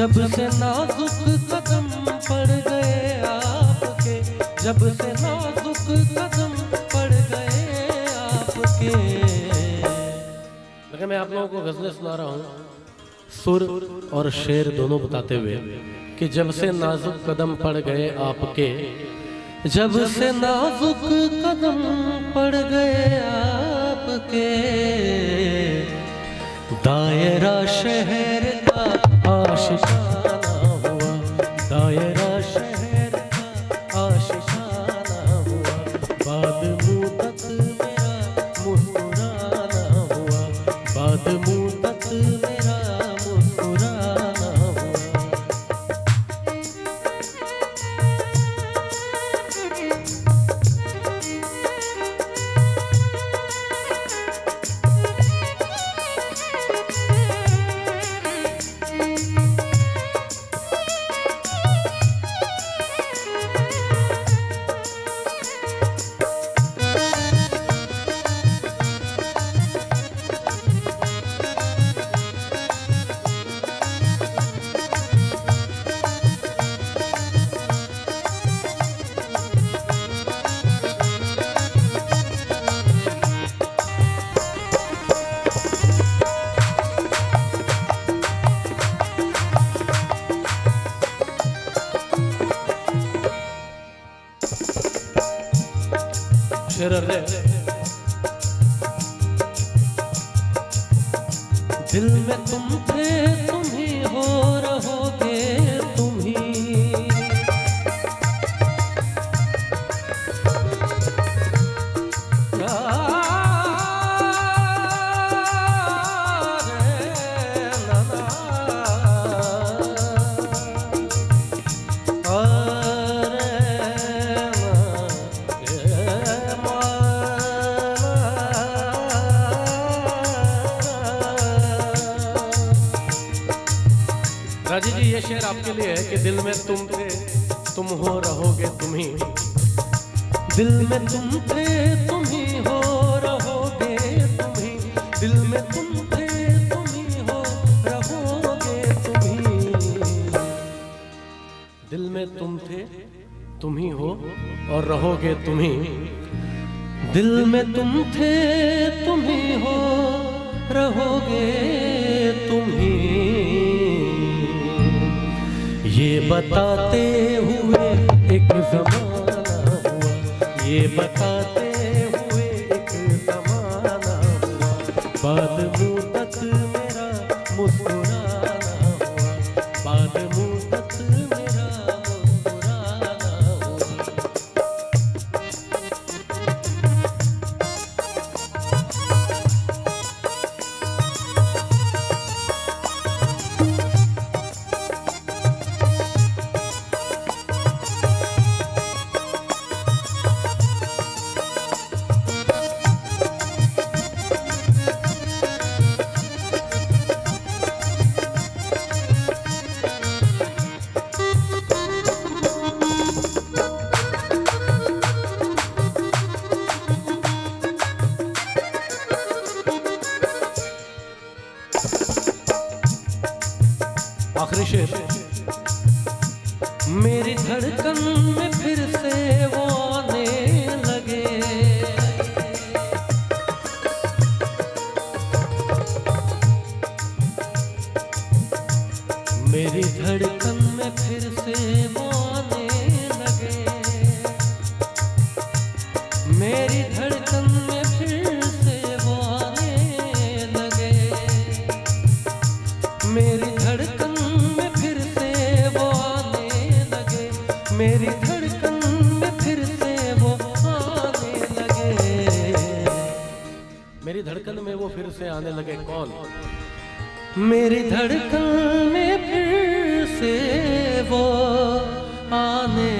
जब से नाजुक कदम पड़ गए आपके, जब से नाजुक कदम पड़ गए आपके। लेकिन मैं आप लोगों को गज़लें सुना रहा हूँ सुर और शेर दोनों बताते हुए कि जब से नाजुक कदम पड़ गए आपके, जब से नाजुक कदम पड़ गए आपके, दायरा शहर का आशिकाना हुआ, दायरा शहर का आशिकाना हुआ, बाद मुँह तक मेरा मुस्कुराना हुआ, बाद मुँह तक मेरा मुस्कुराना हुआ। दिल में तुम थे तुम ही हो रहोगे तुम ही, राजी जी ये शेर आपके लिए है कि दिल में तुम थे तुम हो रहोगे तुम ही, दिल में तुम थे तुम ही हो रहोगे तुम ही, दिल में तुम थे तुम ही हो रहोगे तुम ही, दिल में तुम थे तुम ही हो और रहोगे तुम ही, दिल में तुम थे तुम ही हो रहोगे तुम ही। ये बताते हुए एक ज़माना हुआ, ये बताते हुए एक ज़माना हुआ, बाद मुँह तक मेरा मुस्कुराना हुआ, बाद मुँह तक मेरा मुस्कुराना हुआ। आखिरी शेर, मेरी धड़कन में फिर से वो आने लगे, मेरी धड़कन में फिर से वो आने लगे, मेरी धड़कन में फिर से वो आने लगे, मेरी धड़कन में फिर से वो आने लगे, मेरी धड़कन में फिर से वो आने लगे, मेरी धड़कन में वो फिर से आने लगे। कौन? मेरी धड़कन में फिर से वो आने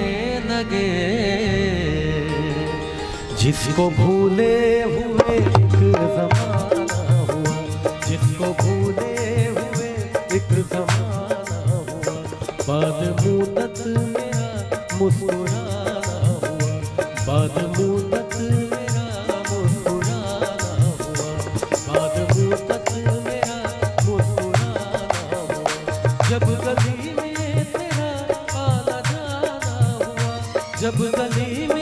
लगे, जिसको भूले हुए एक ज़माना हुआ, जिसको भूले हुए एक ज़माना हुआ, बाद मुँह तक मेरा मुस्कुराना हुआ, बाद मुँह तक मेरा मुस्कुराना हुआ, बाद मुँह तक मेरा मुस्कुराना हुआ। जब कभी जब गली में